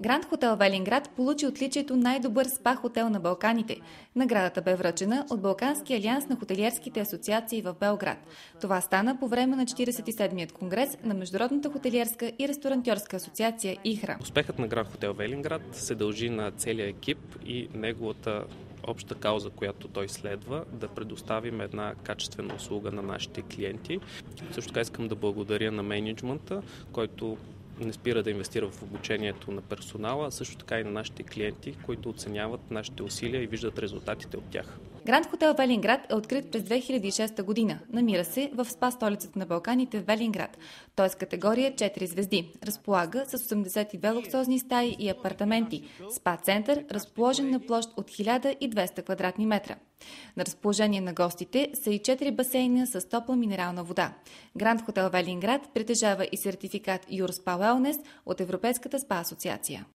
Гранд Хотел Велинград получи отличието най-добър спа хотел на Балканите. Наградата бе връчена от Балканския алианс на хотелиерските асоциации в Белград. Това стана по време на 47-ият конгрес на Международната хотелиерска и ресторантьорска асоциация ИХРА. Успехът на Гранд Хотел Велинград се дължи на целия екип и неговата обща кауза, която той следва, да предоставим една качествена услуга на нашите клиенти. Също така искам да благодаря на мениджмънта, който не спира да инвестира в обучението на персонала, а също така и на нашите клиенти, които оценяват нашите усилия и виждат резултатите от тях. Гранд Хотел Велинград е открит през 2006 година. Намира се в спа столицата на Балканите Велинград. Той е с категория 4 звезди. Разполага с 82 луксозни стаи и апартаменти. Спа център, разположен на площ от 1200 квадратни метра. На разположение на гостите са и 4 басейна с топла минерална вода. Гранд Хотел Велинград притежава и сертификат Your Spa Wellness от Европейската спа асоциация.